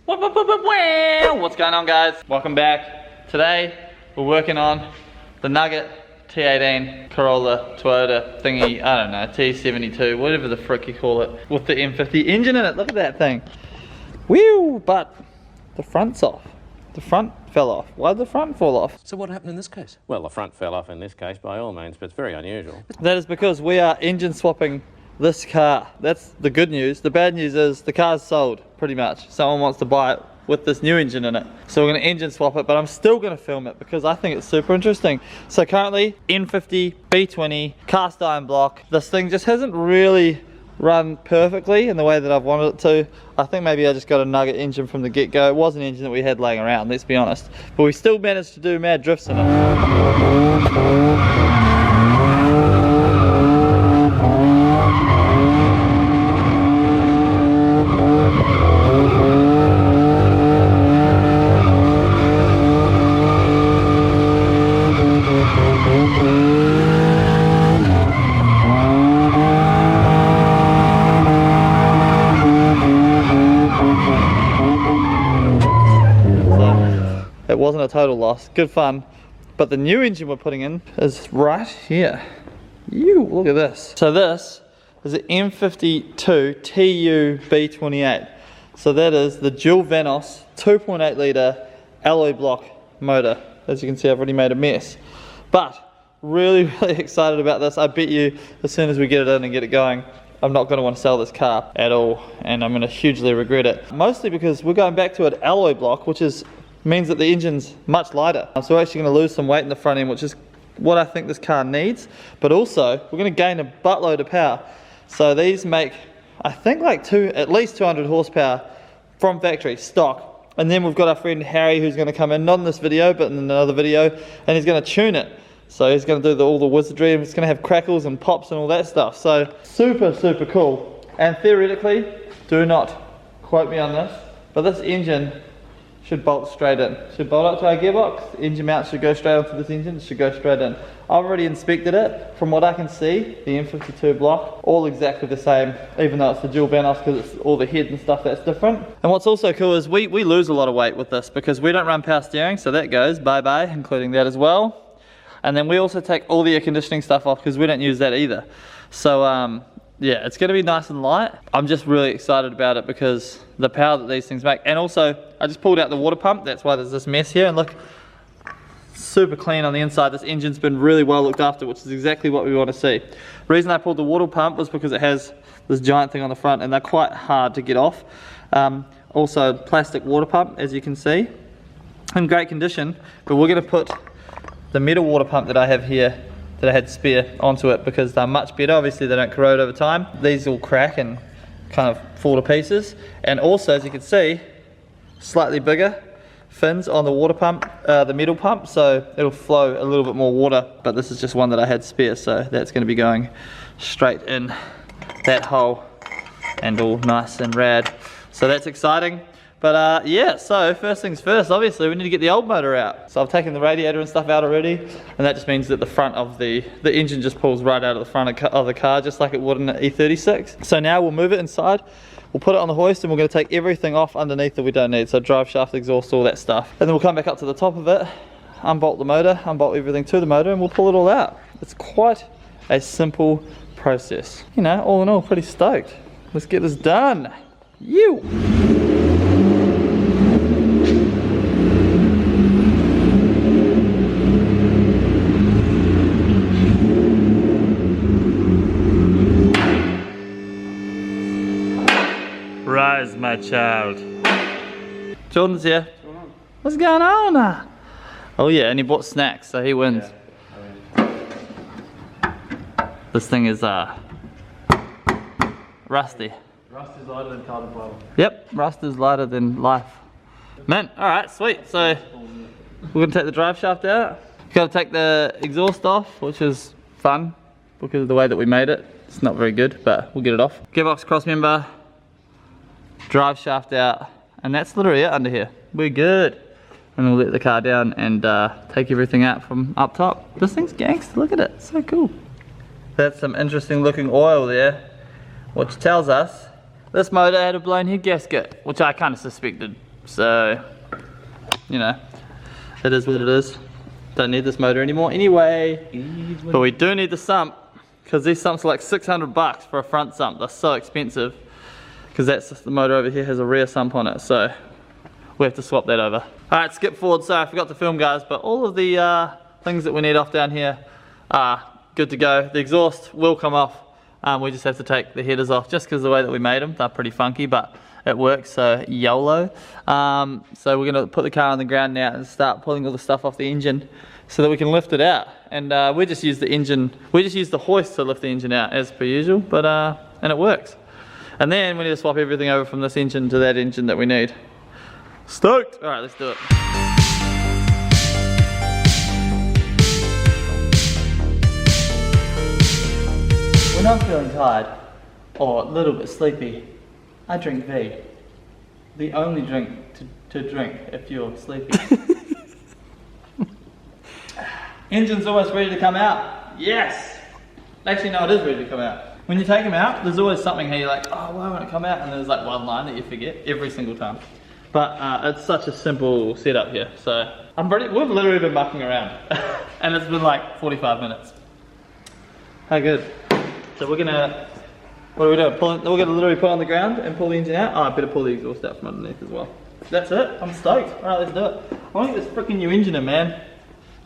What's going on, guys? Welcome back. Today we're working on the Nugget T18 Corolla Toyota thingy, I don't know, T72, whatever the frick you call it, with the M50 engine in it. Look at that thing. Whew, but the front's off. The front fell off. Why did the front fall off? So what happened in this case? Well, the front fell off in this case by all means, but it's very unusual. That is because we are engine swapping this car. That's the good news. The bad news is the car's sold, pretty much. Someone wants to buy it with this new engine in it. So we're going to engine swap it, but I'm still going to film it because I think it's super interesting. So currently, M52B28 cast iron block. This thing just hasn't really run perfectly in the way that I've wanted it to. I think maybe I just got a Nugget engine from the get-go. It was an engine that we had laying around, let's be honest. But we still managed to do mad drifts in it. It wasn't a total loss, good fun. But the new engine we're putting in is right here. Look at this. So this is an M52TU B28. So that is the dual Vanos 2.8 litre alloy block motor. As you can see, I've already made a mess. But really excited about this. I bet you as soon as we get it in and get it going, I'm not going to want to sell this car at all, and I'm going to hugely regret it. Mostly because we're going back to an alloy block, which means that the engine's much lighter. So we're actually going to lose some weight in the front end, which is what I think this car needs. But also, we're going to gain a buttload of power. So these make, I think, like at least 200 horsepower from factory, stock. And then we've got our friend Harry, who's going to come in, not in this video, but in another video, and he's going to tune it. So he's going to do all the wizardry, and it's going to have crackles and pops and all that stuff. So super, super cool. And theoretically, do not quote me on this, but this engine should bolt straight in. Should bolt up to our gearbox. The engine mount should go straight onto this engine. It should go straight in. I've already inspected it. From what I can see, the M52 block, all exactly the same, even though it's the dual Vanos, because it's all the head and stuff that's different. And what's also cool is we lose a lot of weight with this because we don't run power steering, so that goes bye-bye, including that as well. And then we also take all the air conditioning stuff off because we don't use that either. So yeah, it's going to be nice and light. I'm just really excited about it because the power that these things make. And also, I just pulled out the water pump. That's why there's this mess here. And look, super clean on the inside. This engine's been really well looked after, which is exactly what we want to see. The reason I pulled the water pump was because it has this giant thing on the front and they're quite hard to get off. Also, plastic water pump, as you can see, in great condition. But we're going to put the metal water pump that I have here, that I had spare, onto it because they're much better. Obviously they don't corrode over time. These will crack and kind of fall to pieces. And also, as you can see, slightly bigger fins on the water pump, the metal pump, so it'll flow a little bit more water. But this is just one that I had spare, so that's going to be going straight in that hole and all nice and rad. So that's exciting. But yeah, so first things first, obviously we need to get the old motor out. So I've taken the radiator and stuff out already, and that just means that the front of the engine just pulls right out of the front of the car, just like it would in an E36. So now we'll move it inside, we'll put it on the hoist, and we're going to take everything off underneath that we don't need. So drive shaft, exhaust, all that stuff. And then we'll come back up to the top of it, unbolt the motor, unbolt everything to the motor, and we'll pull it all out. It's quite a simple process. You know, all in all, pretty stoked. Let's get this done. Rise, my child. Jordan's here. What's going on? Oh yeah, and he bought snacks, so he wins. This thing is rusty. Rust is lighter than carbon fiber. Yep, rust is lighter than life. Man, alright, sweet. So we're gonna take the drive shaft out. Gotta take the exhaust off, which is fun because of the way that we made it. It's not very good, but we'll get it off. Gearbox cross member, drive shaft out, and that's literally it under here. We're good. And we'll let the car down and take everything out from up top. This thing's gangster, look at it, it's so cool. That's some interesting looking oil there, which tells us this motor had a blown head gasket, which I kind of suspected So, you know, it is what it is. Don't need this motor anymore anyway. But we do need the sump, because these sumps are like 600 bucks for a front sump. They're so expensive, because that's the motor over here has a rear sump on it, so we have to swap that over. Alright, skip forward. Sorry, I forgot to film, guys, but all of the things that we need off down here are good to go. The exhaust will come off. We just have to take the headers off, just because the way that we made them, they're pretty funky, but it works, so YOLO. So we're gonna put the car on the ground now and start pulling all the stuff off the engine so that we can lift it out. And we just use the hoist to lift the engine out as per usual, but and it works. And then we need to swap everything over from this engine to that engine that we need. Stoked! Alright, let's do it. When I'm feeling tired, or a little bit sleepy, I drink V. The only drink to drink if you're sleepy. Engine's almost ready to come out. Yes! Actually, no, it is ready to come out. When you take them out, there's always something here you're like, oh, why won't it come out? And there's like one line that you forget every single time. But it's such a simple setup here. So we've literally been mucking around. And it's been like 45 minutes. How good. So we're gonna, what are we doing? We're gonna literally put it on the ground and pull the engine out. Oh, I better pull the exhaust out from underneath as well. That's it, I'm stoked. Alright, let's do it. I want to get this freaking new engine in, man.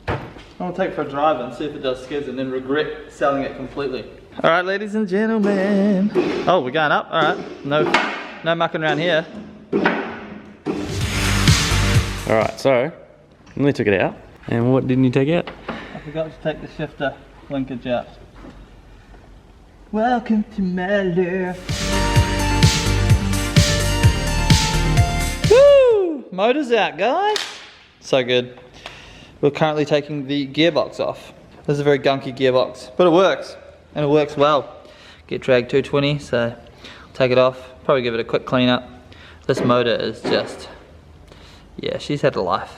I want to take it for a drive and see if it does skids and then regret selling it completely. Alright, ladies and gentlemen. Oh, we're going up, alright. No mucking around here. Alright, so, we took it out. And what didn't you take out? I forgot to take the shifter linkage out. Welcome to my life. Woo! Motor's out, guys. So good. We're currently taking the gearbox off. This is a very gunky gearbox, but it works. And it works well. Get drag 220, so take it off. Probably give it a quick clean up. This motor is just, yeah, she's had a life.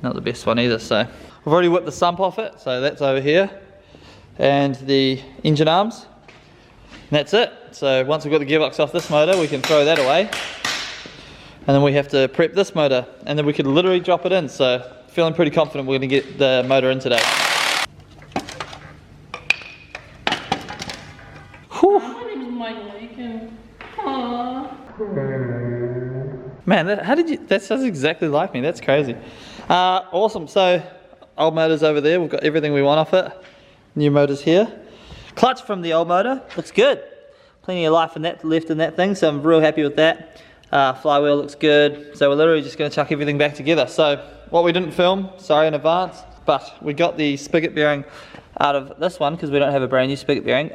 Not the best one either, so. I've already whipped the sump off it, so that's over here. And the engine arms. And that's it. So once we've got the gearbox off this motor, we can throw that away. And then we have to prep this motor, and then we could literally drop it in. So feeling pretty confident we're gonna get the motor in today. Whew. My name is Michael Aiken. Aww. Man, that sounds exactly like me. That's crazy. Awesome. So old motor's over there. We've got everything we want off it. New motor's here. Clutch from the old motor looks good. Plenty of life in that left in that thing, so I'm real happy with that. Flywheel looks good. So we're literally just going to chuck everything back together. So what we didn't film, sorry in advance, but we got the spigot bearing out of this one because we don't have a brand new spigot bearing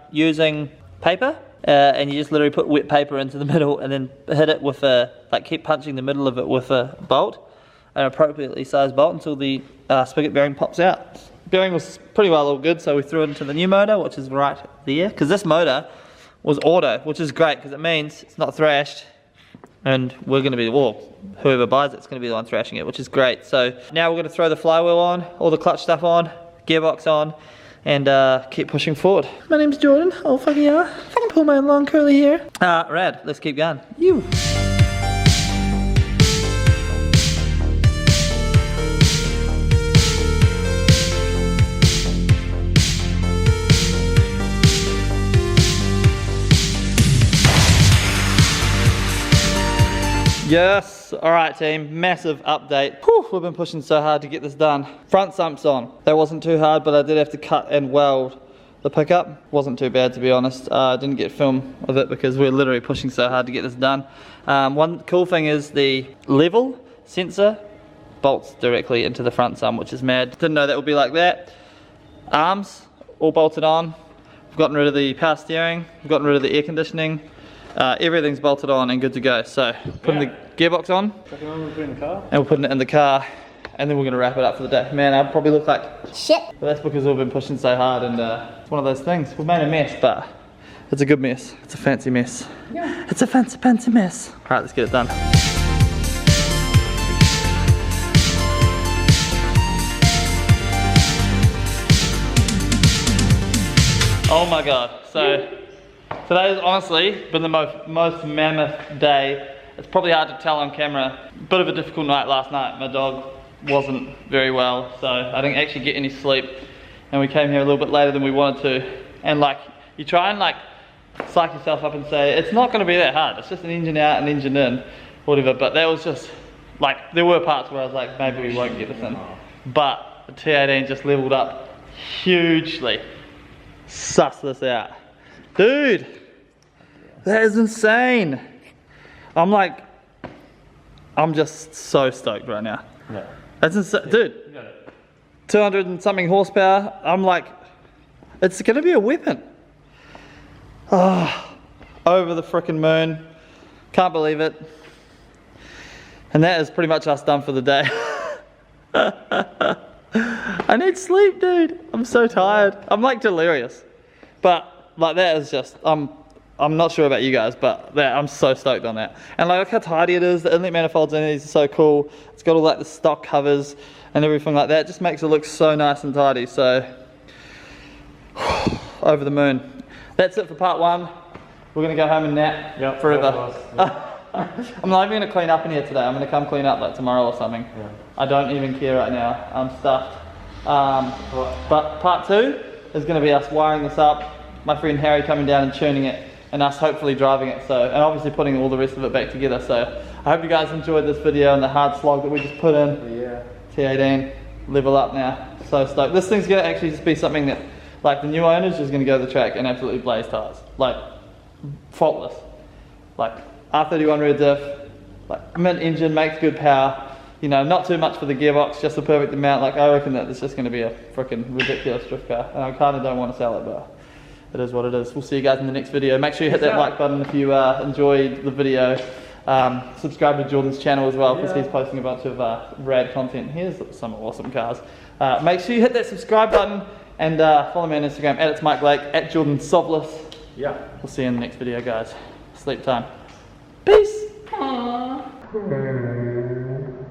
using paper. And you just literally put wet paper into the middle and then hit it with a, like keep punching the middle of it with a bolt, an appropriately sized bolt until the spigot bearing pops out. Bearing was pretty well all good, so we threw it into the new motor, which is right there. Because this motor was auto, which is great because it means it's not thrashed, and we're going to be, well, whoever buys it's going to be the one thrashing it, which is great. So now we're going to throw the flywheel on, all the clutch stuff on, gearbox on, and keep pushing forward. My name's Jordan. Oh fucking yeah! If I can pull my long curly hair. Rad. Let's keep going. You. Yes, alright team, massive update. Whew, we've been pushing so hard to get this done. Front sump's on. That wasn't too hard, but I did have to cut and weld the pickup. Wasn't too bad to be honest. I didn't get film of it because we're literally pushing so hard to get this done. One cool thing is the level sensor bolts directly into the front sump, which is mad. Didn't know that would be like that. Arms all bolted on. We've gotten rid of the power steering. We've gotten rid of the air conditioning. Everything's bolted on and good to go. So putting the gearbox on, and we're putting it in the car, and then we're going to wrap it up for the day. Man, I probably look like shit, but that's because we've been pushing so hard, and it's one of those things. We've made a mess, but it's a good mess. It's a fancy mess. Yeah. It's a fancy mess. Alright, let's get it done. Oh my god, so today has honestly been the most mammoth day It's probably hard to tell on camera. Bit of a difficult night last night. My dog wasn't very well, so I didn't actually get any sleep. And we came here a little bit later than we wanted to. And like, you try and like psych yourself up and say, it's not gonna be that hard. It's just an engine out, an engine in, whatever. But that was just, like, there were parts where I was like, maybe we won't get this in. But the T18 just leveled up hugely. Suss this out. Dude, that is insane. I'm just so stoked right now. Yeah. That's insane, dude. 200 and something horsepower. I'm like, it's gonna be a weapon. Oh, over the frickin' moon. Can't believe it. And that is pretty much us done for the day. I need sleep, dude. I'm so tired. I'm like delirious. But like that is just, I'm not sure about you guys, but I'm so stoked on that. And like, look how tidy it is. The inlet manifolds in these are so cool. It's got all like the stock covers and everything like that. It just makes it look so nice and tidy. So, over the moon. That's it for part one. We're gonna go home and nap forever. I'm not even gonna clean up in here today. I'm gonna come clean up like tomorrow or something. Yeah. I don't even care right now. I'm stuffed. But part two is gonna be us wiring this up. My friend Harry coming down and tuning it, and us hopefully driving it. So, and obviously putting all the rest of it back together. So, I hope you guys enjoyed this video and the hard slog that we just put in. Yeah. T18, level up now. So stoked. This thing's gonna actually just be something that, like, the new owner's just gonna go to the track and absolutely blaze tires. Like, faultless. Like, R31 rear diff, like mint engine, makes good power. You know, not too much for the gearbox, just the perfect amount. Like, I reckon that it's just gonna be a freaking ridiculous drift car. And I kinda don't wanna sell it, but it is what it is. We'll see you guys in the next video. Make sure you hit that like button if you enjoyed the video. Subscribe to Jordan's channel as well, because he's posting a bunch of rad content. Here's some awesome cars. Make sure you hit that subscribe button and follow me on Instagram at It's Mike Lake, at Jordan Sovlis. Yeah. We'll see you in the next video, guys. Sleep time. Peace. Aww.